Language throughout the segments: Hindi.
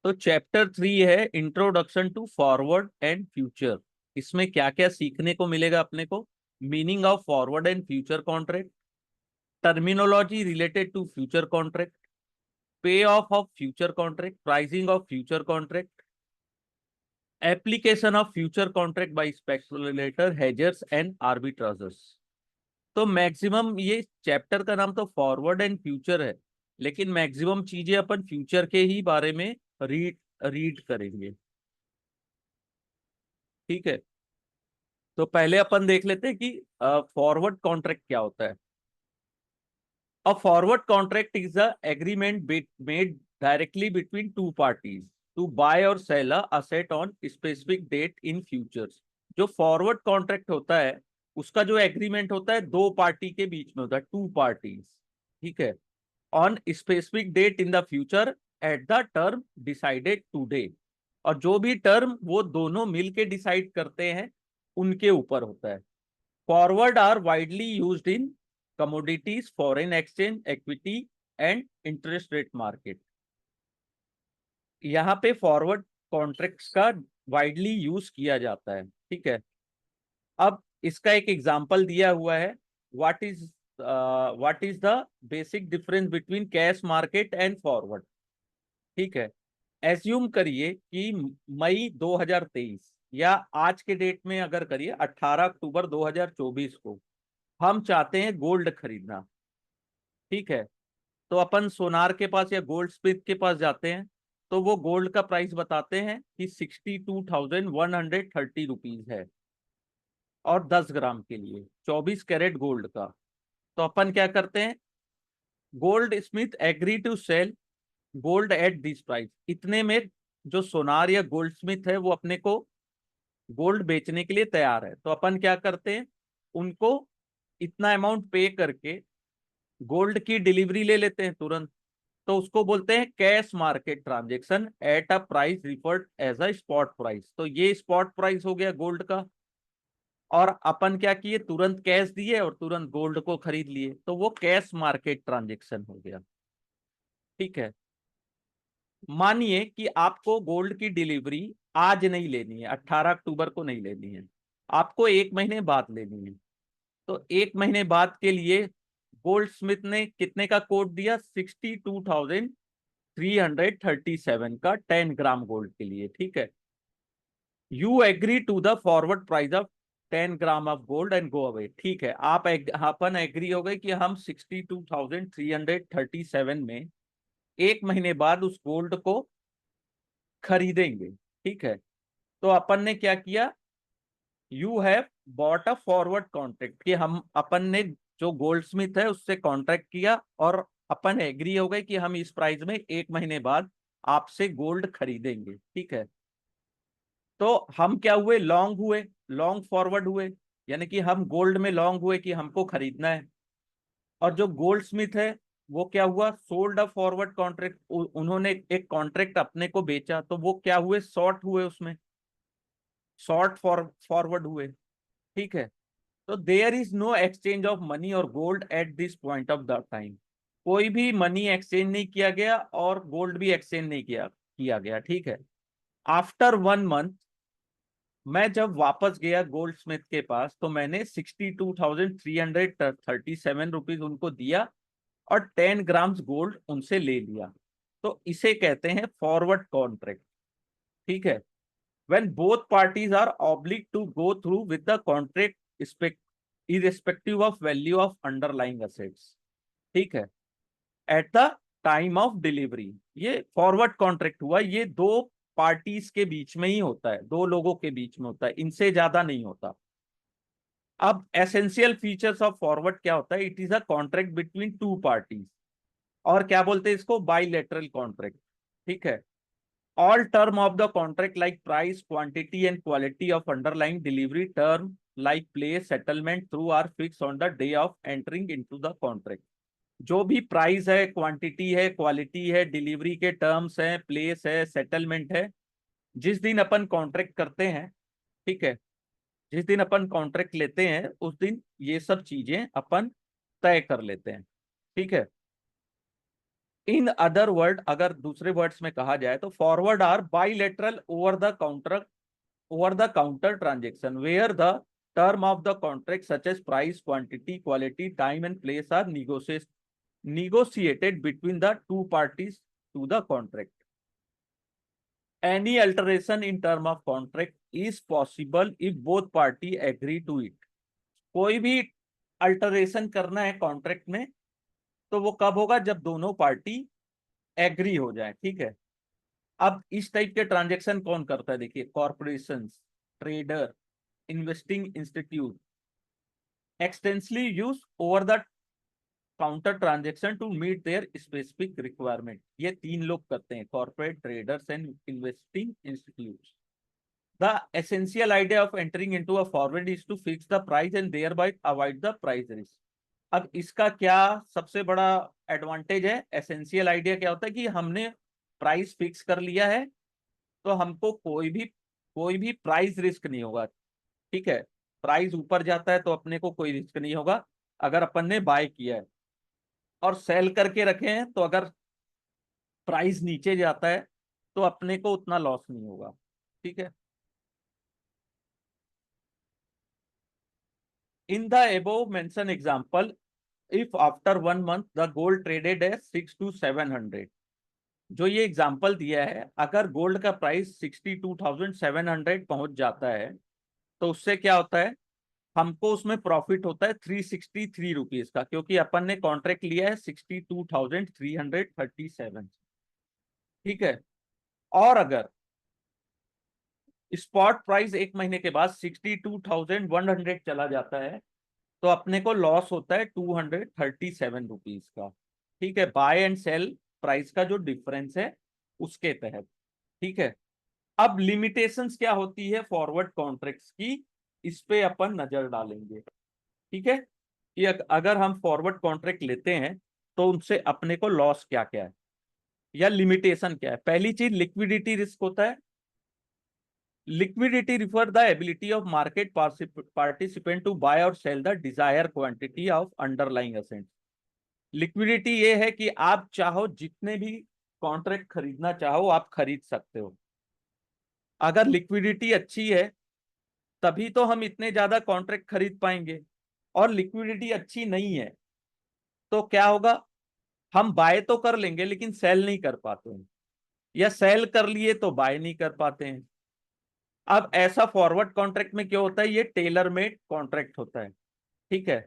तो चैप्टर 3 है introduction to forward and future. इसमें क्या क्या सीखने को मिलेगा अपने को? Meaning of forward and future contract, terminology related to future contract, pay off future contract, pricing of future contract, application of future contract by speculator, hedgers and arbitrageurs. तो मैक्सिमम ये चैप्टर का नाम तो फॉरवर्ड एंड फ्यूचर है, लेकिन मैक्सिमम चीजें अपन फ्यूचर के ही बारे में रीड रीड करेंगे। ठीक है, तो पहले अपन देख लेते हैं कि फॉरवर्ड कॉन्ट्रैक्ट क्या होता है। A forward contract is a agreement made directly between two parties to buy और sell a asset on specific date in futures. जो फॉरवर्ड कॉन्ट्रैक्ट होता है उसका जो एग्रीमेंट होता है दो पार्टी के बीच में होता है, टू पार्टीज। ठीक है, on specific date in the future at the term decided today. और जो भी टर्म वो दोनों मिलके डिसाइड करते हैं उनके ऊपर होता है। Forward are widely used in commodities, foreign exchange, equity and interest rate market. यहाँ पे फॉरवर्ड कॉन्ट्रैक्ट्स का वाइडली यूज किया जाता है। ठीक है, अब इसका एक एग्जांपल दिया हुआ है। What is the basic difference between cash market and forward. ठीक है, एज्यूम करिए कि मई 2023 या आज के डेट में अगर करिए 18 अक्टूबर 2024 को हम चाहते हैं गोल्ड खरीदना। ठीक है, तो अपन सोनार के पास या गोल्ड स्मिथ के पास जाते हैं, तो वो गोल्ड का प्राइस बताते हैं कि 62,130 रुपीज है, और 10 ग्राम के लिए 24 कैरेट गोल्ड का। तो अपन क्या करते हैं, goldsmith agree to sell gold at this price. इतने में जो सोनार या गोल्ड स्मिथ है वो अपने को गोल्ड बेचने के लिए तैयार है, तो अपन क्या करते हैं, उनको इतना अमाउंट पे करके गोल्ड की डिलीवरी ले लेते हैं तुरंत। तो उसको बोलते हैं cash market transaction at a price referred as a spot price. तो ये स्पॉट प्राइस हो गया गोल्ड का, और अपन क्या किए, तुरंत कैश दिए और तुरंत गोल्ड को खरीद लिए, तो वो कैश मार्केट ट्रांजेक्शन हो गया। ठीक है, मानिए कि आपको गोल्ड की डिलीवरी आज नहीं लेनी है, 18 अक्टूबर को नहीं लेनी है, आपको 1 महीने बाद लेनी है। तो 1 महीने बाद के लिए गोल्ड स्मिथ ने कितने का कोट दिया, 62,337 का 10 ग्राम गोल्ड के लिए। ठीक है, you agree to the forward price of 10 gram of gold and go away. ठीक है, अपन एग्री हो गए कि हम 62,337 में 1 महीने बाद उस गोल्ड को खरीदेंगे। ठीक है, तो अपन ने क्या किया, you have bought a forward contract, कि हम अपन ने जो गोल्ड स्मिथ है उससे कॉन्ट्रैक्ट किया, और अपन एग्री हो गए कि हम इस प्राइस में 1 महीने बाद आपसे गोल्ड खरीदेंगे। ठीक है, तो हम क्या हुए, लॉन्ग हुए, लॉन्ग फॉरवर्ड हुए, यानी कि हम गोल्ड में लॉन्ग हुए कि हमको खरीदना है। और जो गोल्ड स्मिथ है वो क्या हुआ, सोल्ड अ फॉरवर्ड कॉन्ट्रैक्ट, उन्होंने एक कॉन्ट्रैक्ट अपने को बेचा, तो वो क्या हुए, शॉर्ट हुए, उसमें शॉर्ट फॉरवर्ड हुए। ठीक है, तो there is no exchange of money or gold at this point of the time. कोई भी मनी एक्सचेंज नहीं किया गया और गोल्ड भी एक्सचेंज नहीं किया किया गया। ठीक है, आफ्टर 1 मंथ मैं जब वापस गया गोल्ड स्मिथ के पास, तो मैंने 62,337 रुपीज उनको दिया और 10 ग्राम्स गोल्ड उनसे ले लिया। तो इसे कहते हैं फॉरवर्ड कॉन्ट्रैक्ट। ठीक है, when both parties are obliged to go through with the contract irrespective of value of underlying assets। ठीक है, at the time of delivery. ये फॉरवर्ड कॉन्ट्रैक्ट हुआ, ये दो पार्टीज के बीच में ही होता है, दो लोगों के बीच में होता है, इनसे ज्यादा नहीं होता। अब एसेंशियल फीचर्स ऑफ फॉरवर्ड क्या होता है, it is a contract between two parties, और क्या बोलते हैं इसको, बाइलेटरल कॉन्ट्रैक्ट। ठीक है, all term of the contract like price, quantity and quality of underlying delivery term like place settlement through are fixed on the day of entering into the contract। जो भी प्राइस है, क्वांटिटी है, क्वालिटी है, डिलीवरी के टर्म्स हैं, प्लेस है, सेटलमेंट है, जिस दिन अपन कॉन्ट्रैक्ट करते हैं, ठीक है, जिस दिन अपन कॉन्ट्रैक्ट लेते हैं उस दिन ये सब चीजें अपन तय कर लेते हैं। ठीक है, इन अदर वर्ड, अगर दूसरे वर्ड्स में कहा जाए तो forward are bilateral over the counter transaction where the term of the contract such as price, quantity, quality, time and place are negotiated between the two parties to the contract. Any alteration in term of contract is possible if both party agree to it. कोई भी अल्टरेशन करना है कॉन्ट्रैक्ट में तो वो कब होगा, जब दोनों पार्टी एग्री हो जाए। ठीक है, अब इस टाइप के ट्रांजेक्शन कौन करता है, देखिए corporations, trader, investing institute, extensively use over the counter transaction to meet their specific requirement. ये तीन लोग करते हैं, corporate, traders and investing institute. The essential idea of entering into a forward is to fix the price and thereby avoid the price risk. अब इसका क्या सबसे बड़ा एडवांटेज है, एसेंशियल आइडिया क्या होता है कि हमने प्राइस फिक्स कर लिया है तो हमको कोई भी प्राइस रिस्क नहीं होगा। ठीक है, प्राइस ऊपर जाता है तो अपने को कोई रिस्क नहीं होगा अगर अपन ने बाय किया है, और सेल करके रखे हैं तो अगर प्राइस नीचे जाता है तो अपने को उतना लॉस नहीं होगा। ठीक है, in the above mentioned example, if after 1 month the gold traded at 6 to 700, जो ये एग्जांपल दिया है, अगर गोल्ड का प्राइस 62,700 पहुंच जाता है तो उससे क्या होता है, हमको उसमें प्रॉफिट होता है 363 रुपीज का, क्योंकि अपन ने कॉन्ट्रैक्ट लिया है 62,337। ठीक है, और अगर स्पॉट प्राइस एक महीने के बाद 62,100 चला जाता है तो अपने को लॉस होता है 237 रुपीज का। ठीक है, बाय एंड सेल प्राइस का जो डिफरेंस है उसके तहत। ठीक है, अब लिमिटेशंस क्या होती है फॉरवर्ड कॉन्ट्रैक्ट्स की, इस पे अपन नजर डालेंगे। ठीक है, कि अगर हम फॉरवर्ड कॉन्ट्रैक्ट लेते हैं तो उनसे अपने को लॉस क्या क्या है या लिमिटेशन क्या है। पहली चीज लिक्विडिटी रिस्क होता है। Liquidity refer the ability of market participant to buy or sell the desired quantity of underlying assets. Liquidity ये है कि आप चाहो जितने भी कॉन्ट्रैक्ट खरीदना चाहो आप खरीद सकते हो। अगर लिक्विडिटी अच्छी है तभी तो हम इतने ज्यादा कॉन्ट्रैक्ट खरीद पाएंगे, और लिक्विडिटी अच्छी नहीं है तो क्या होगा, हम बाय तो कर लेंगे लेकिन सेल नहीं कर पाते हैं, या सेल कर लिए तो बाय नहीं कर पाते हैं। अब ऐसा फॉरवर्ड कॉन्ट्रैक्ट में क्या होता है, ये टेलर मेड कॉन्ट्रैक्ट होता है। ठीक है,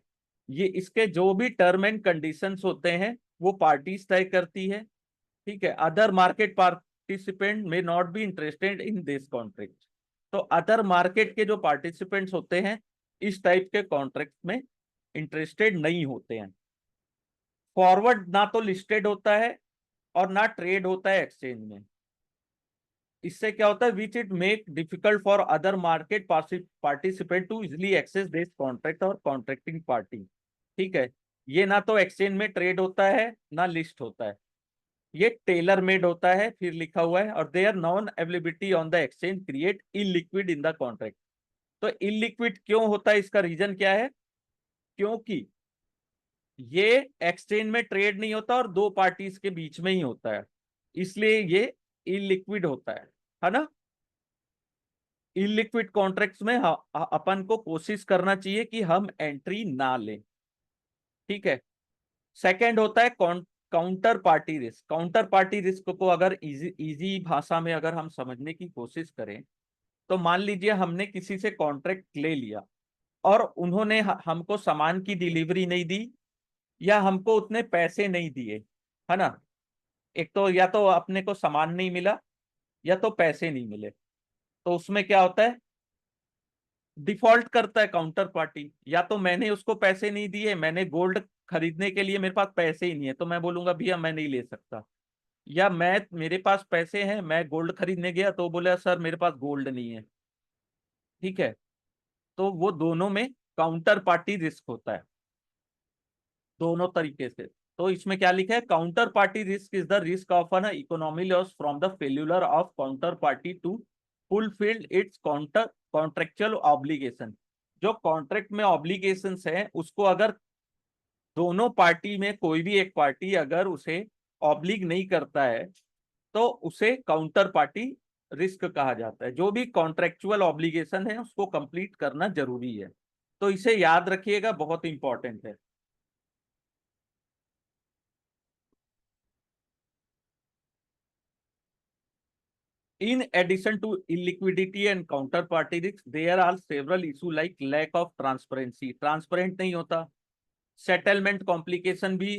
ये इसके जो भी टर्म एंड कंडीशंस होते हैं वो पार्टीज तय करती है। ठीक है, अदर मार्केट पार्टिसिपेंट में not be interested in this contract. तो अदर मार्केट के जो पार्टिसिपेंट्स होते हैं इस टाइप के कॉन्ट्रैक्ट में इंटरेस्टेड नहीं होते हैं। फॉरवर्ड ना तो लिस्टेड होता है और ना ट्रेड होता है एक्सचेंज में। इससे क्या होता है, which it make difficult for other market participant to easily access this contract और कॉन्ट्रैक्टिंग पार्टी। ठीक है, ये ना तो एक्सचेंज में ट्रेड होता है ना लिस्ट होता है, ये टेलर मेड होता है। फिर लिखा हुआ है, और their non availability on the exchange create illiquid in the contract. तो इलिक्विड क्यों होता है, इसका रीजन क्या है, क्योंकि ये एक्सचेंज में ट्रेड नहीं होता और दो पार्टीज के बीच में ही होता है, इसलिए ये इलिक्विड होता है ना। इलिक्विड कॉन्ट्रैक्ट्स में अपन को कोशिश करना चाहिए कि हम एंट्री ना लें। ठीक है, सेकंड होता है counter party risk. Counter party risk को अगर इजी भाषा में अगर हम समझने की कोशिश करें तो मान लीजिए हमने किसी से कॉन्ट्रैक्ट ले लिया और उन्होंने हमको सामान की डिलीवरी नहीं दी या हमको उतने पैसे नहीं दिए, है ना। एक तो या तो अपने को सामान नहीं मिला या तो पैसे नहीं मिले, तो उसमें क्या होता है, डिफॉल्ट करता है काउंटर पार्टी। या तो मैंने उसको पैसे नहीं दिए, मैंने गोल्ड खरीदने के लिए मेरे पास पैसे ही नहीं है तो मैं बोलूंगा भैया मैं नहीं ले सकता, या मैं मेरे पास पैसे हैं मैं गोल्ड खरीदने गया तो बोला सर मेरे पास गोल्ड नहीं है। ठीक है, तो वो दोनों में काउंटर पार्टी रिस्क होता है, दोनों तरीके से। तो इसमें क्या लिखा है, counter party risk is the risk of an economy loss from the failure of counter party to fulfil its counter contractual obligation. जो कॉन्ट्रैक्ट में ऑब्लिगेशंस है उसको अगर दोनों पार्टी में कोई भी एक पार्टी अगर उसे ऑब्लिग नहीं करता है तो उसे काउंटर पार्टी रिस्क कहा जाता है। जो भी कॉन्ट्रेक्चुअल ऑब्लिगेशन है उसको कंप्लीट करना जरूरी है, तो इसे याद रखिएगा, बहुत इंपॉर्टेंट है। In addition to illiquidity and counterparty risk, there are several issues like lack of transparency. Transparent नहीं होता, सेटलमेंट कॉम्प्लिकेशन भी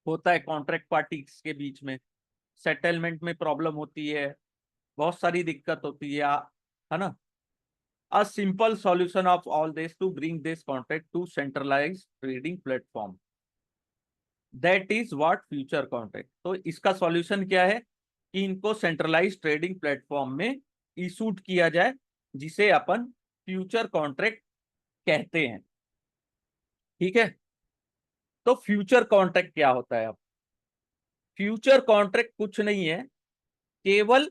होता है कॉन्ट्रैक्ट पार्टीज के बीच में, सेटलमेंट में प्रॉब्लम होती है, बहुत सारी दिक्कत होती है ना। A simple solution of all this to bring this contract to centralized trading platform, that is what future contract। तो इसका सॉल्यूशन क्या है कि इनको सेंट्रलाइज ट्रेडिंग प्लेटफॉर्म में इशूड किया जाए, जिसे अपन फ्यूचर कॉन्ट्रैक्ट कहते हैं। ठीक है, तो फ्यूचर कॉन्ट्रैक्ट क्या होता है? अब फ्यूचर कॉन्ट्रैक्ट कुछ नहीं है, केवल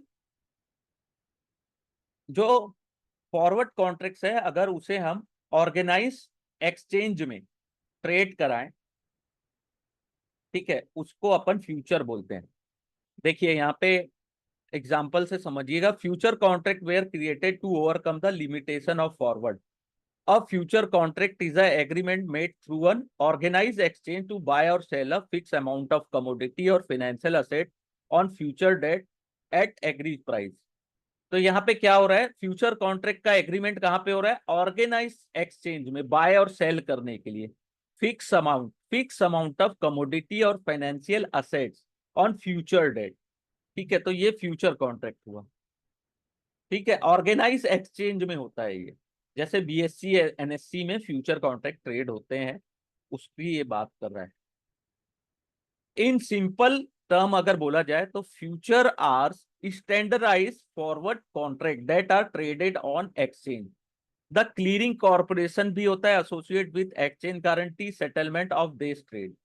जो फॉरवर्ड कॉन्ट्रैक्ट्स है अगर उसे हम ऑर्गेनाइज एक्सचेंज में ट्रेड कराएं, ठीक है, उसको अपन फ्यूचर बोलते हैं। देखिए यहाँ पे एग्जाम्पल से समझिएगा। Future contract were created to overcome the limitation of forward. A future contract is an agreement made through an organized exchange to buy or sell a fixed amount of commodity or financial asset on future date at agreed price। तो यहाँ पे क्या हो रहा है, फ्यूचर कॉन्ट्रैक्ट का एग्रीमेंट कहाँ पे हो रहा है? ऑर्गेनाइज एक्सचेंज में बाय और सेल करने के लिए फिक्स अमाउंट ऑफ कमोडिटी और financial assets on future date. ठीक है, तो ये फ्यूचर कॉन्ट्रैक्ट हुआ। ठीक है, ऑर्गेनाइज एक्सचेंज में होता है ये, जैसे बीएससी एनएससी में फ्यूचर कॉन्ट्रैक्ट ट्रेड होते हैं, उसकी ये बात कर रहा है। इन सिंपल टर्म अगर बोला जाए तो future are standardise forward contract that are traded on exchange. The clearing corporation भी होता है associate with exchange guarantee settlement of this trade.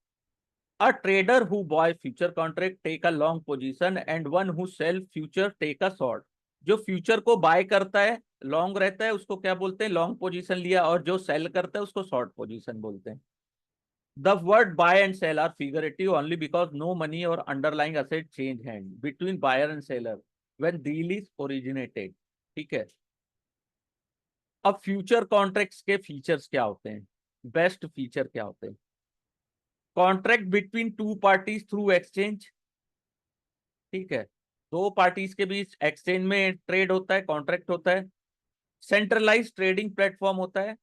A trader who buy future contract take a long position and one who sell future take a short। जो फ्यूचर को बाय करता है लॉन्ग रहता है उसको क्या बोलते हैं? लॉन्ग पोजीशन लिया। और जो सेल करता है उसको शॉर्ट पोजीशन बोलते हैं। The word buy and sell are figurative only because no money or underlying asset change hand between buyer and seller when deal is originated. ठीक है, अब फ्यूचर कॉन्ट्रैक्ट्स के फीचर्स क्या होते हैं, बेस्ट फीचर क्या होते हैं? Contract between two parties through exchange. ठीक है, दो पार्टीज के बीच एक्सचेंज में ट्रेड होता है, कॉन्ट्रैक्ट होता है। सेंट्रलाइज ट्रेडिंग प्लेटफॉर्म होता है।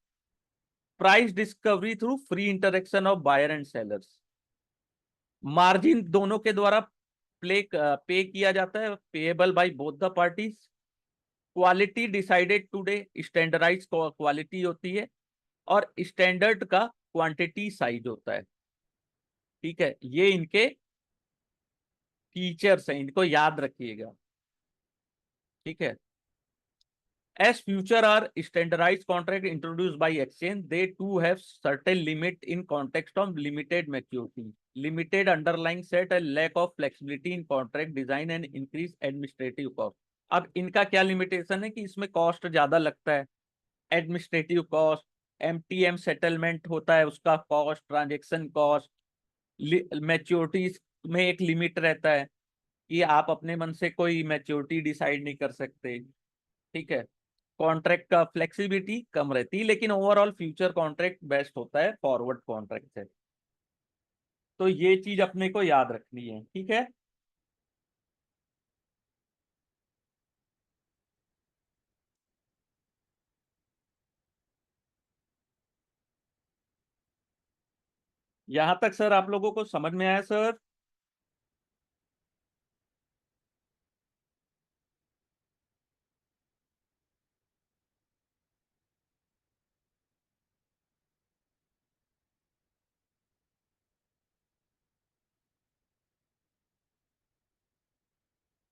Price discovery through free interaction of buyer and sellers. Margin दोनों के द्वारा पे किया जाता है, payable by both the parties. Quality decided today, standardise quality होती है, और स्टैंडर्ड का क्वांटिटी साइज होता है। ठीक है, ये इनके फीचर्स हैं, इनको याद रखिएगा। ठीक है, as future are standardized contract introduced by exchange, they too have certain limit in context of limited maturity, limited underlying set and lack of flexibility in contract design and increased administrative cost। अब इनका क्या लिमिटेशन है कि इसमें कॉस्ट ज्यादा लगता है, एडमिनिस्ट्रेटिव कॉस्ट, एमटीएम सेटलमेंट होता है उसका कॉस्ट, ट्रांजेक्शन कॉस्ट, मैच्योरिटी में एक लिमिट रहता है कि आप अपने मन से कोई मैच्योरिटी डिसाइड नहीं कर सकते। ठीक है, कॉन्ट्रैक्ट का फ्लेक्सिबिलिटी कम रहती है, लेकिन ओवरऑल फ्यूचर कॉन्ट्रैक्ट बेस्ट होता है फॉरवर्ड कॉन्ट्रैक्ट से। तो ये चीज अपने को याद रखनी है। ठीक है, यहां तक सर आप लोगों को समझ में आया सर?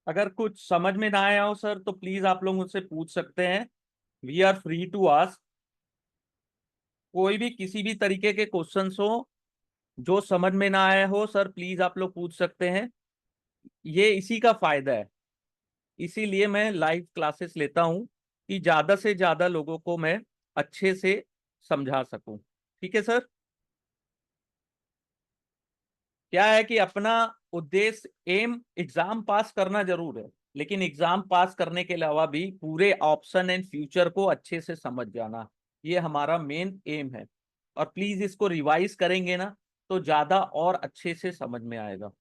अगर कुछ समझ में ना आया हो सर तो प्लीज आप लोग मुझसे पूछ सकते हैं। We are free to ask. कोई भी किसी भी तरीके के क्वेश्चंस हो, जो समझ में ना आया हो सर, प्लीज आप लोग पूछ सकते हैं। ये इसी का फायदा है, इसीलिए मैं लाइव क्लासेस लेता हूं कि ज्यादा से ज्यादा लोगों को मैं अच्छे से समझा सकूं। ठीक है सर। क्या है कि अपना उद्देश्य एम एग्जाम पास करना जरूर है, लेकिन एग्जाम पास करने के अलावा भी पूरे ऑप्शन एंड फ्यूचर को अच्छे से समझ जाना, ये हमारा मेन एम है। और प्लीज इसको रिवाइज करेंगे ना तो ज्यादा और अच्छे से समझ में आएगा,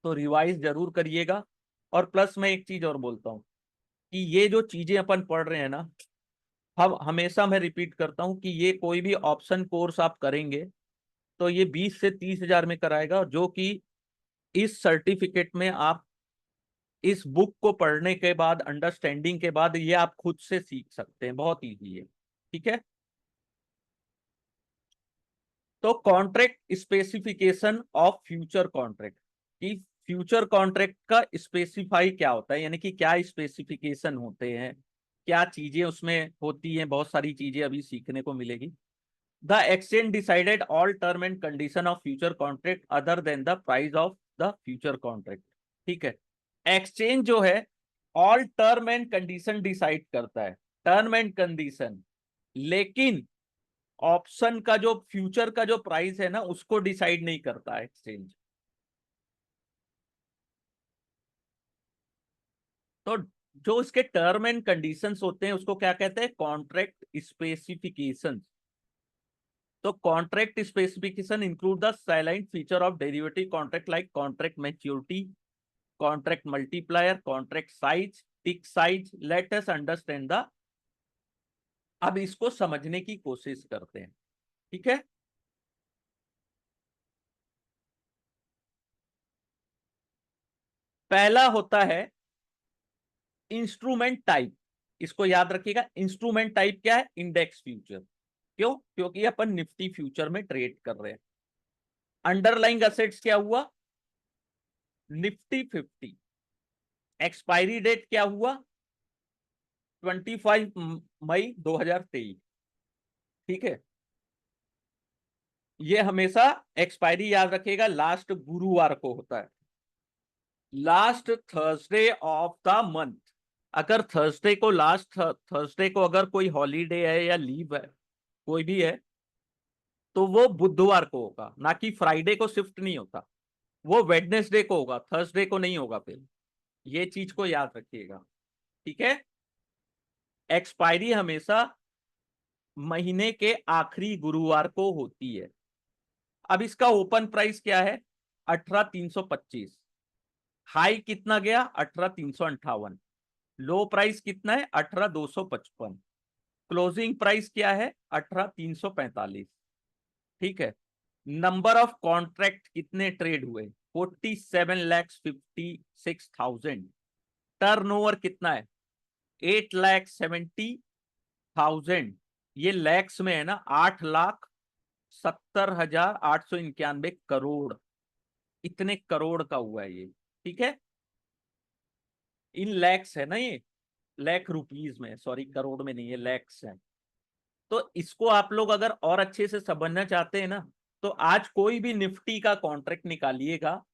तो रिवाइज जरूर करिएगा। और प्लस मैं एक चीज और बोलता हूँ कि ये जो चीजें अपन पढ़ रहे हैं ना, हम हमेशा मैं रिपीट करता हूँ कि ये कोई भी ऑप्शन कोर्स आप करेंगे तो ये 20 से 30 हजार में कराएगा, जो कि इस सर्टिफिकेट में आप इस बुक को पढ़ने के बाद, अंडरस्टैंडिंग के बाद, ये आप खुद से सीख सकते हैं, बहुत इजी है। ठीक है, तो contract specification of future contract, कि फ्यूचर कॉन्ट्रैक्ट का स्पेसिफाई क्या होता है, यानी कि क्या स्पेसिफिकेशन होते हैं, क्या चीजें उसमें होती हैं, बहुत सारी चीजें अभी सीखने को मिलेगी। The exchange decided all term and condition of future contract other than the price of the future contract. ठीक है, एक्सचेंज जो है all term and condition decide करता है, टर्म एंड कंडीशन, लेकिन ऑप्शन का जो फ्यूचर का जो प्राइस है ना उसको डिसाइड नहीं करता एक्सचेंज। तो जो इसके टर्म एंड कंडीशंस होते हैं उसको क्या कहते हैं, कॉन्ट्रैक्ट स्पेसिफिकेशंस। तो contract specification include the salient feature of derivative contract like contract maturity, contract multiplier, contract size, tick size. Let us understand the, अब इसको समझने की कोशिश करते हैं। ठीक है, पहला होता है इंस्ट्रूमेंट टाइप। इसको याद रखिएगा, इंस्ट्रूमेंट टाइप क्या है, इंडेक्स फ्यूचर। क्यों? क्योंकि अपन निफ्टी फ्यूचर में ट्रेड कर रहे हैं। अंडरलाइंग असेट्स क्या हुआ, निफ्टी 50। एक्सपायरी डेट क्या हुआ, 25 मई 2023। ठीक है, ये हमेशा एक्सपायरी याद रखिएगा लास्ट गुरुवार को होता है, last Thursday of the month. अगर थर्सडे को, लास्ट थर्सडे को अगर कोई हॉलीडे है या लीव है, कोई भी है, तो वो बुधवार को होगा, ना कि फ्राइडे को शिफ्ट नहीं होता, वो वेडनेसडे को होगा, थर्सडे को नहीं होगा। फिर ये चीज को याद रखिएगा। ठीक है, एक्सपायरी हमेशा महीने के आखिरी गुरुवार को होती है। अब इसका ओपन प्राइस क्या है, 18,325। हाई कितना गया, 18,358। लो प्राइस कितना है, 18,255। क्लोजिंग प्राइस क्या है, 18,345। ठीक है, नंबर ऑफ कॉन्ट्रैक्ट कितने ट्रेड हुए, 47,56,000। टर्नओवर कितना है, 8,70,000। ये लैक्स में है ना, 8,70,891 करोड़, इतने करोड़ का हुआ है ये। ठीक है, इन लैक्स है ना ये, लैख रुपीज में, सॉरी करोड़ में नहीं है, लैक्स है। तो इसको आप लोग अगर और अच्छे से समझना चाहते हैं ना, तो आज कोई भी निफ्टी का कॉन्ट्रैक्ट निकालिएगा,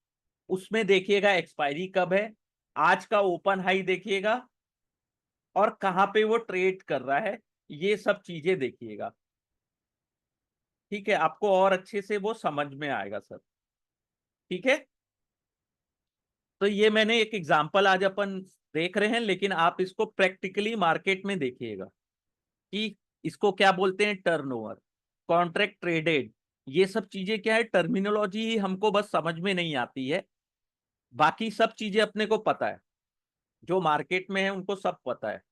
उसमें देखिएगा एक्सपायरी कब है, आज का ओपन हाई देखिएगा, और कहां पे वो ट्रेड कर रहा है, ये सब चीजें देखिएगा। ठीक है, आपको और अच्छे से वो समझ में आएगा सर। ठीक है, तो ये मैंने एक एग्जांपल आज अपन देख रहे हैं, लेकिन आप इसको प्रैक्टिकली मार्केट में देखिएगा कि इसको क्या बोलते हैं, टर्नओवर, कॉन्ट्रैक्ट ट्रेडेड। ये सब चीजें क्या है, टर्मिनोलॉजी ही हमको बस समझ में नहीं आती है, बाकी सब चीजें अपने को पता है, जो मार्केट में है उनको सब पता है।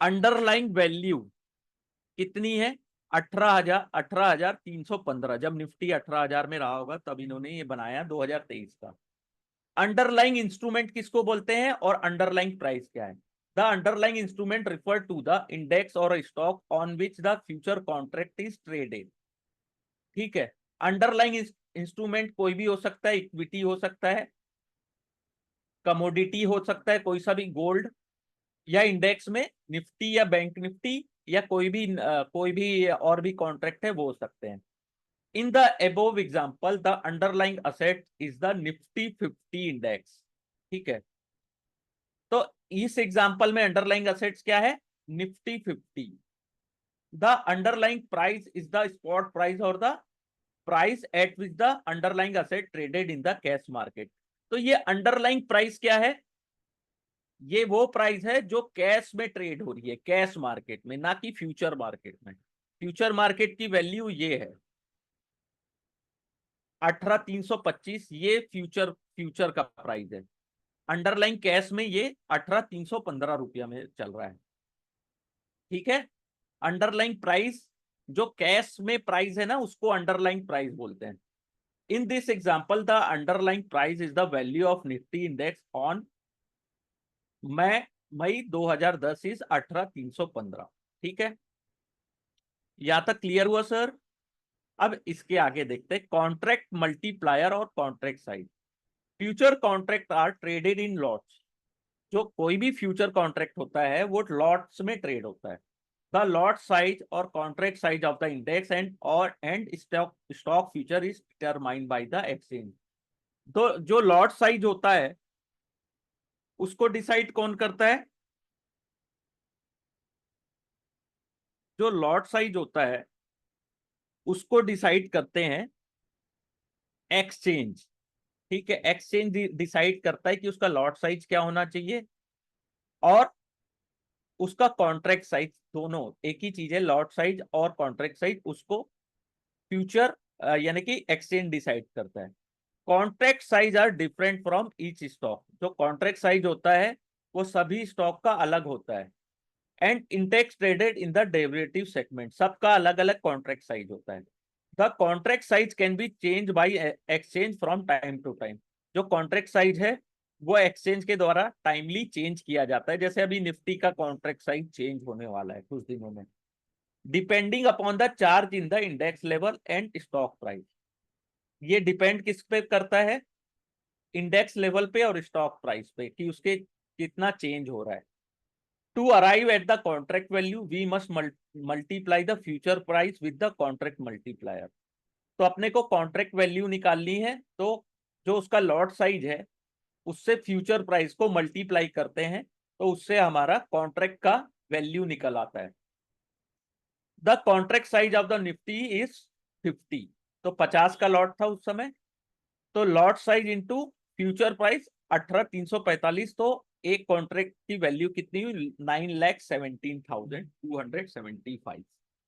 अंडरलाइंग वैल्यू कितनी है, 18,315। जब निफ्टी 18,000 में रहा होगा तब इन्होंने ये बनाया, 2023 का। अंडरलाइंग इंस्ट्रूमेंट किसको बोलते हैं और अंडरलाइंग प्राइस क्या है, the underlying instrument refer to the index or stock on which the future contract is traded. ठीक है, अंडरलाइंग इंस्ट्रूमेंट कोई भी हो सकता है, इक्विटी हो सकता है, कमोडिटी हो सकता है, कोई सा भी गोल्ड, या इंडेक्स में निफ्टी या बैंक निफ्टी, या कोई भी और भी कॉन्ट्रैक्ट है वो हो सकते हैं। In the above example the underlying asset is the Nifty 50 index. ठीक है, तो इस एग्जांपल में अंडरलाइंग असेट्स क्या है, Nifty 50। The underlying price is the spot price or the price at which the underlying asset traded in the cash market. तो ये अंडरलाइंग प्राइस क्या है? ये वो प्राइस है जो कैश में ट्रेड हो रही है, कैश मार्केट में, ना कि फ्यूचर मार्केट में। फ्यूचर मार्केट की वैल्यू ये है 18,325, ये फ्यूचर का प्राइस है। अंडरलाइंग कैश में ये 18,315 रुपया में चल रहा है। ठीक है, अंडरलाइंग प्राइस जो कैश में प्राइस है ना, उसको अंडरलाइंग प्राइस बोलते हैं। In this example the underlying price is the value of Nifty index on May 2010 is 18,315। ठीक है, यहां तक क्लियर हुआ सर? अब इसके आगे देखते हैं कॉन्ट्रैक्ट मल्टीप्लायर और contract size. Future contract are traded in lots. जो कोई भी फ्यूचर कॉन्ट्रैक्ट होता है वो लॉट्स में ट्रेड होता है। द लॉट साइज और contract size of the index and stock future is determined by the exchange. तो जो लॉट साइज होता है उसको डिसाइड कौन करता है? जो लॉट साइज होता है उसको डिसाइड करते हैं एक्सचेंज। ठीक है, एक्सचेंज डिसाइड करता है कि उसका लॉट साइज क्या होना चाहिए और उसका कॉन्ट्रैक्ट साइज। दोनों एक ही चीज है, लॉट साइज और कॉन्ट्रैक्ट साइज, उसको फ्यूचर यानी कि एक्सचेंज डिसाइड करता है। Contract size are different from each stock. जो कॉन्ट्रैक्ट साइज होता है वो सभी स्टॉक का अलग होता है। And index traded in the derivative segment, सबका अलग अलग कॉन्ट्रैक्ट साइज होता है। The contract size can be change by exchange from time to time. जो कॉन्ट्रैक्ट साइज है वो एक्सचेंज के द्वारा टाइमली चेंज किया जाता है। जैसे अभी निफ्टी का कॉन्ट्रैक्ट साइज चेंज होने वाला है कुछ दिनों में, depending upon the charge in the index level and stock price. ये डिपेंड किस पे करता है? इंडेक्स लेवल पे और स्टॉक प्राइस पे, कि उसके कितना चेंज हो रहा है। To arrive at the contract value we must multiply the future price with the contract multiplier. तो अपने को कॉन्ट्रैक्ट वैल्यू निकालनी है, तो जो उसका लॉट साइज है उससे फ्यूचर प्राइस को मल्टीप्लाई करते हैं, तो उससे हमारा कॉन्ट्रैक्ट का वैल्यू निकल आता है। The contract size of the Nifty is 50। तो 50 का लॉट था उस समय, तो lot size into future price 18,345। तो एक कॉन्ट्रैक्ट की वैल्यू कितनी हुई? 9,17,275।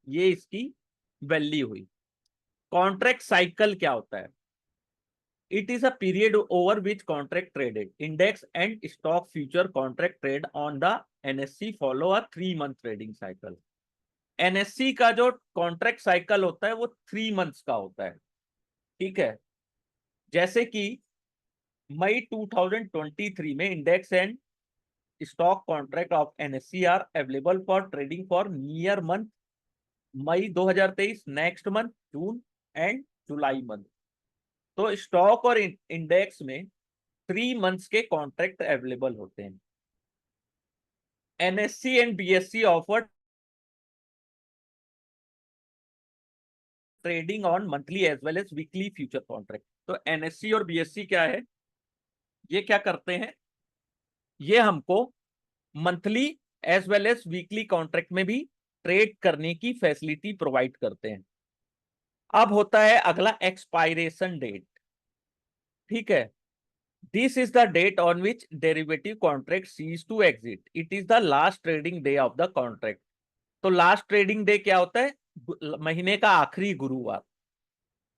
ये इसकी वैल्यू हुई। कॉन्ट्रैक्ट साइकिल क्या होता है? It is a period over which contract traded index and stock future contract trade on the NSC follow a 3 month trading cycle. NSC का जो कॉन्ट्रैक्ट साइकिल होता है वो 3 मंथ्स का होता है। ठीक है, जैसे कि मई 2023 में index and stock contract of NSC are available for trading for near month May 2023, next month June and July month. तो स्टॉक और इंडेक्स में 3 मंथ्स के कॉन्ट्रैक्ट अवेलेबल होते हैं। NSC and BSC offer trading on monthly as well as weekly future contract. तो एनएससी और बीएससी क्या है? ये क्या करते हैं? ये हमको monthly as well as weekly contract में भी ट्रेड करने की फैसिलिटी प्रोवाइड करते हैं। अब होता है अगला एक्सपायरेशन डेट। ठीक है, this is the date on which derivative contract cease to exit. It is the last trading day of the contract. तो लास्ट ट्रेडिंग डे क्या होता है? महीने का आखिरी गुरुवार।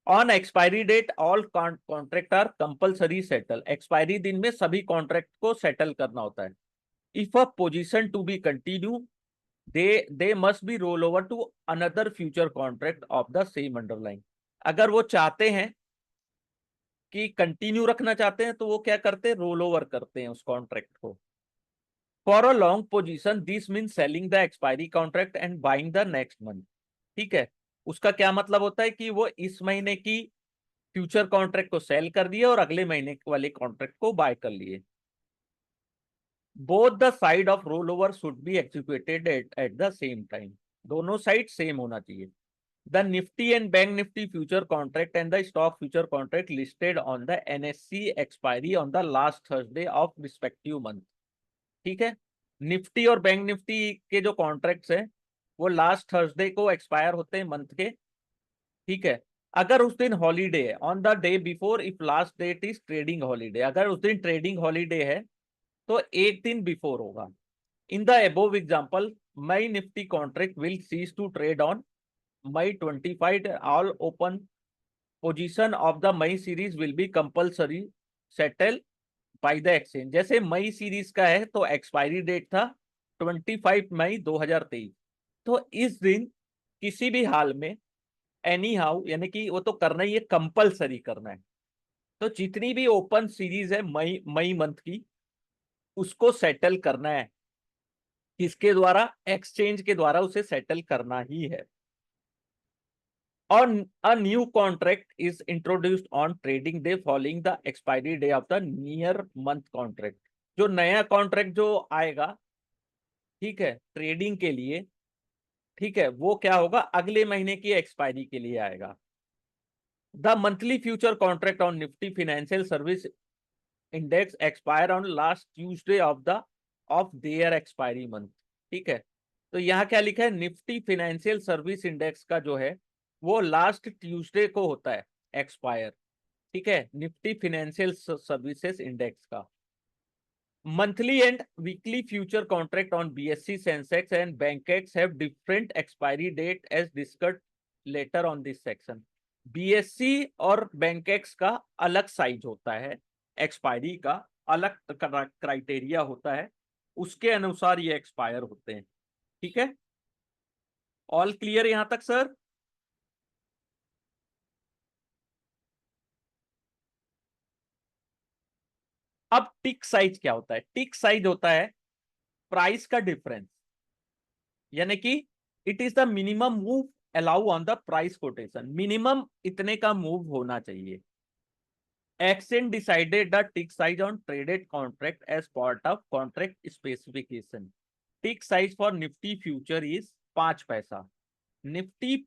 On expiry date all contract are compulsory settle. Expiry दिन में सभी कॉन्ट्रैक्ट को सेटल करना होता है। If a position to be continue they must be roll over to another future contract of the same underlying। अगर वो चाहते हैं कि कंटिन्यू रखना चाहते हैं तो वो क्या करते हैं? रोल ओवर करते हैं उस कॉन्ट्रैक्ट को। For a long position this mean selling the expiry contract and buying the next month. ठीक है, उसका क्या मतलब होता है कि वो इस महीने की फ्यूचर कॉन्ट्रैक्ट को सेल कर दिए और अगले महीने वाले कॉन्ट्रैक्ट को बाय कर लिए। Both the side of roll over should be executed at the same time. दोनों साइड सेम होना चाहिए। The Nifty and Bank Nifty future contract and the stock future contract listed on the NSE expiry on the last Thursday of respective month। ठीक है, निफ्टी और बैंक निफ्टी के जो कॉन्ट्रैक्ट्स हैं वो लास्ट थर्सडे को एक्सपायर होते हैं मंथ के। ठीक है, अगर उस दिन हॉलीडे है, on the day before if last date is trading holiday, अगर उस दिन ट्रेडिंग हॉलीडे है तो एक दिन बिफोर होगा। In the above example May Nifty contract will cease to trade on May 25, all open position of the May series will be compulsory settle by the exchange। जैसे मई सीरीज का है तो एक्सपायरी डेट था 25 मई 2023, तो इस दिन किसी भी हाल में एनी हाउ, यानी कि वो तो करना ही है, कंपलसरी करना है। तो जितनी भी ओपन सीरीज है मई मंथ की, उसको सेटल करना है। किसके द्वारा? एक्सचेंज के द्वारा उसे सेटल करना ही है। On a new contract is introduced on trading day following the expiry day of the near month contract। जो नया कॉन्ट्रैक्ट जो आएगा, ठीक है, ट्रेडिंग के लिए, ठीक है, वो क्या होगा? अगले महीने की एक्सपायरी के लिए आएगा। The monthly future contract on Nifty financial service index expire on last Tuesday of their expiry month. ठीक है, तो यहाँ क्या लिखा है? निफ्टी फाइनेंशियल सर्विस इंडेक्स का जो है वो लास्ट ट्यूसडे को होता है एक्सपायर। ठीक है, निफ्टी फाइनेंशियल सर्विसेज इंडेक्स का। Monthly and weekly future contract on BSC Sensex and Bankex have different expiry date as discussed later on this section. BSC और बैंकेक्स का अलग साइज होता है, एक्सपायरी का अलग क्राइटेरिया होता है, उसके अनुसार ये एक्सपायर होते हैं। ठीक है, ऑल क्लियर यहां तक सर? अब टिक साइज क्या होता है? टिक साइज होता है प्राइस का डिफरेंस, यानी कि it is the minimum move allow on the price quotation. Minimum इतने का मूव होना चाहिए। Exchange decided the tick size on traded contract as part of contract specification. Tick size for Nifty future is 5 paisa. Nifty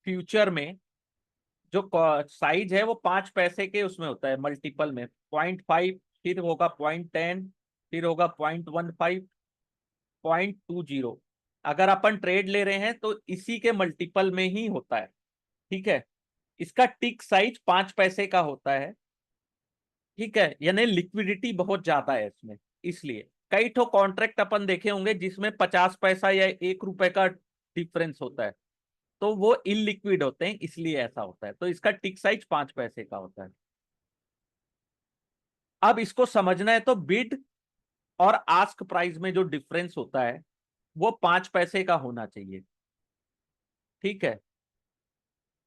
future में जो साइज है वो 5 पैसे के उसमें होता है, मल्टीपल में 0.5, फिर होगा 0.10, फिर होगा 0.15, 0.20। अगर अपन ट्रेड ले रहे हैं तो इसी के मल्टीपल में ही होता है। ठीक है, इसका टिक साइज 5 पैसे का होता है। ठीक है, यानी लिक्विडिटी बहुत ज्यादा है इसमें, इसलिए कई ठो कॉन्ट्रैक्ट अपन देखे होंगे जिसमें 50 पैसा या 1 रुपए का डिफरेंस होता है, तो वो इलिक्विड होते हैं, इसलिए ऐसा होता है। तो इसका टिक साइज 5 पैसे का होता है। अब इसको समझना है तो बिड और आस्क प्राइस में जो डिफरेंस होता है वो 5 पैसे का होना चाहिए। ठीक है,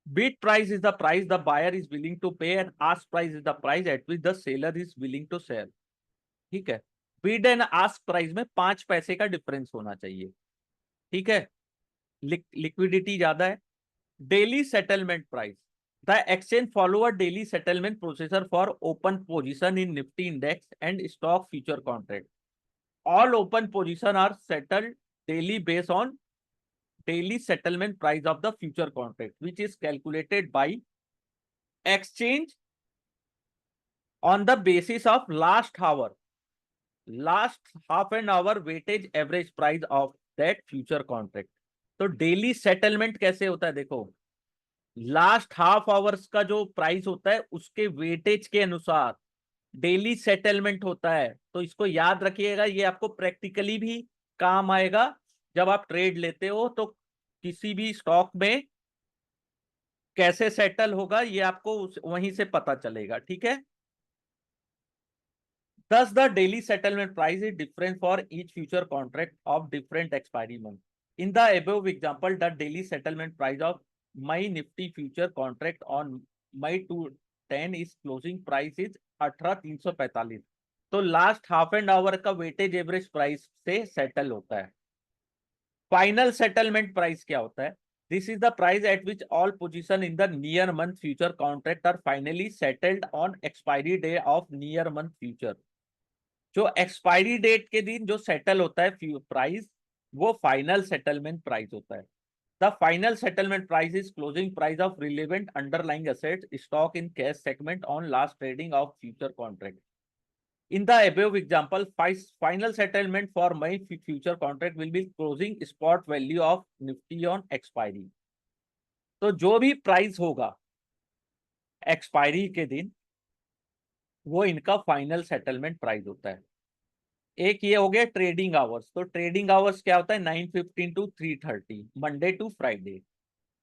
bid price is the price the buyer is willing to pay and ask price is the price at which the seller is willing to sell। ठीक है, bid and ask price में 5 पैसे का डिफरेंस होना चाहिए। ठीक है, लिक्विडिटी ज्यादा है। Daily settlement price, the exchange follow a daily settlement procedure for open position in Nifty index and stock future contract. All open position are settled daily based on daily settlement price of the future contract, which is calculated by exchange on the basis of last half an hour weightage average price of that future contract। तो डेली सेटलमेंट कैसे होता है? देखो, लास्ट हाफ आवर्स का जो प्राइस होता है उसके वेटेज के अनुसार डेली सेटलमेंट होता है। तो इसको याद रखिएगा, ये आपको प्रैक्टिकली भी काम आएगा जब आप ट्रेड लेते हो। तो किसी भी स्टॉक में कैसे सेटल होगा ये आपको वहीं से पता चलेगा। ठीक है, thus the daily settlement price is different for each future contract of different expiry month। In the above example, the daily settlement price of my nifty future contract on May 210 is closing price is 18,345। तो लास्ट हाफ एंड आवर का वेटेज एवरेज प्राइस से सेटल होता है। फाइनल सेटलमेंट प्राइस क्या होता है? This is the price at which all position in the near month future contract are finally settled on expiry day of near month future। जो एक्सपायरी डेट के दिन जो सेटल होता है प्राइस, वो फाइनल सेटलमेंट प्राइस होता है। The final settlement price is closing price of relevant underlying assets stock in cash segment on last trading of future contract. In the above example, final settlement for my future contract will be closing spot value of Nifty on expiry। तो जो भी प्राइस होगा एक्सपायरी के दिन वो इनका फाइनल सेटलमेंट प्राइस होता है। एक ये हो गया ट्रेडिंग आवर्स। तो ट्रेडिंग आवर्स क्या होता है 9:15 टू 3:30 मंडे टू फ्राइडे,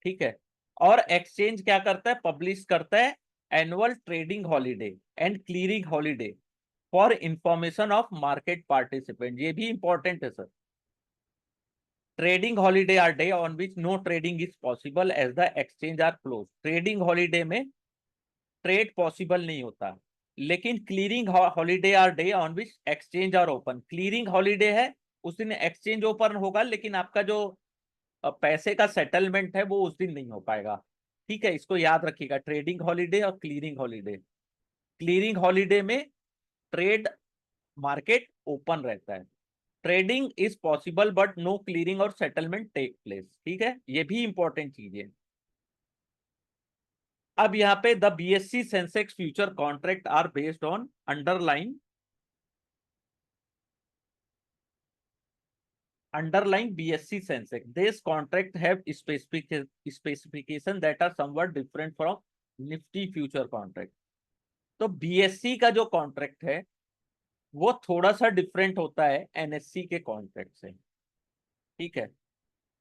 ठीक है। और एक्सचेंज क्या करता है, पब्लिश करता है annual trading holiday and clearing holiday for information of market participant. ये भी इंपॉर्टेंट है sir. Trading holiday are day on which no trading is possible as the exchange are close. Trading holiday में ट्रेड पॉसिबल नहीं होता, लेकिन clearing holiday are day on which exchange are open. Clearing holiday है, उस दिन एक्सचेंज ओपन होगा, लेकिन आपका जो पैसे का सेटलमेंट है वो उस दिन नहीं हो पाएगा, ठीक है। इसको याद रखिएगा, ट्रेडिंग हॉलीडे और क्लियरिंग हॉलीडे। क्लियरिंग हॉलीडे में ट्रेड मार्केट ओपन रहता है। Trading is possible but no clearing और सेटलमेंट टेक प्लेस, ठीक है। ये भी इंपॉर्टेंट चीज है। अब यहाँ पे the BSC Sensex future contract are based on underlying BSC Sensex. This contract have specification that are somewhat different from Nifty future contract. तो BSC का जो कॉन्ट्रैक्ट है वो थोड़ा सा डिफरेंट होता है NSC के कॉन्ट्रैक्ट से, ठीक है।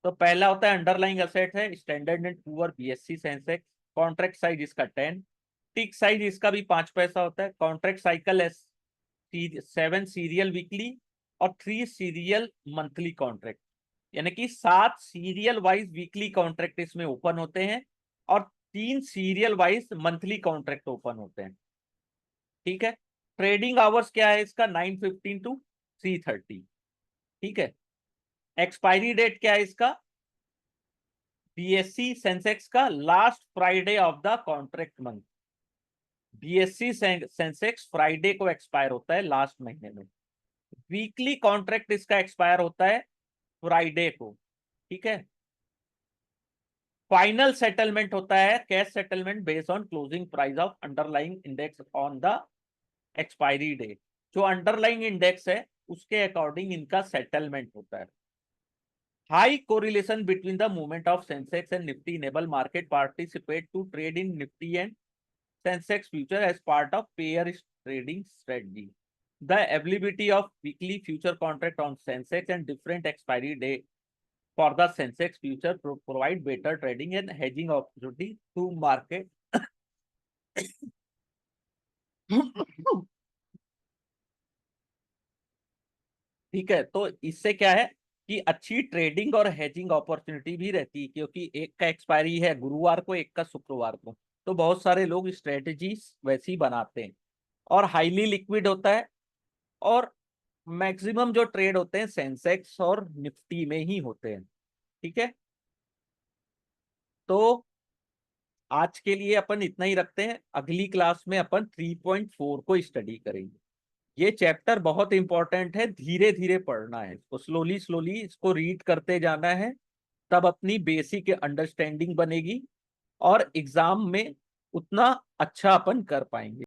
तो पहला होता है अंडरलाइंग असेट है standard and poor BSC Sensex. Contract size इसका 10, टिक साइज इसका भी 5 पैसा होता है। कॉन्ट्रैक्ट साइकिल है 7 सीरियल वीकली और 3 सीरियल मंथली कॉन्ट्रैक्ट, यानी कि 7 सीरियल वाइज वीकली कॉन्ट्रैक्ट इसमें ओपन होते हैं और 3 serial wise monthly contract open होते हैं, ठीक है। ट्रेडिंग आवर्स क्या है इसका 9:15 टू 3:30, ठीक है। एक्सपायरी डेट क्या है इसका बीएससी सेंसेक्स का last Friday of the contract month. BSc Sensex Friday को एक्सपायर होता है लास्ट महीने में। वीकली कॉन्ट्रैक्ट इसका एक्सपायर होता है फ्राइडे को, ठीक है। फाइनल सेटलमेंट होता है cash settlement based on closing price of underlying index on the expiry day. जो अंडरलाइंग इंडेक्स है उसके अकॉर्डिंग इनका सेटलमेंट होता है। High correlation between the movement of Sensex and Nifty enable market participate to trade in Nifty and Sensex future as part of pair trading strategy. The availability of weekly future contract on Sensex and different expiry day for the Sensex future provide better trading and hedging opportunity to market. ठीक है, तो इससे क्या है कि अच्छी ट्रेडिंग और हेजिंग अपॉर्चुनिटी भी रहती है, क्योंकि एक का एक्सपायरी है गुरुवार को, एक का शुक्रवार को, तो बहुत सारे लोग स्ट्रेटेजी वैसी बनाते हैं। और हाईली लिक्विड होता है और मैक्सिमम जो ट्रेड होते हैं सेंसेक्स और निफ्टी में ही होते हैं, ठीक है। तो आज के लिए अपन इतना ही रखते हैं, अगली क्लास में अपन 3.4 को स्टडी करेंगे। ये चैप्टर बहुत इंपॉर्टेंट है, धीरे धीरे पढ़ना है इसको, स्लोली स्लोली इसको रीड करते जाना है, तब अपनी बेसिक अंडरस्टैंडिंग बनेगी और एग्जाम में उतना अच्छा अपन कर पाएंगे।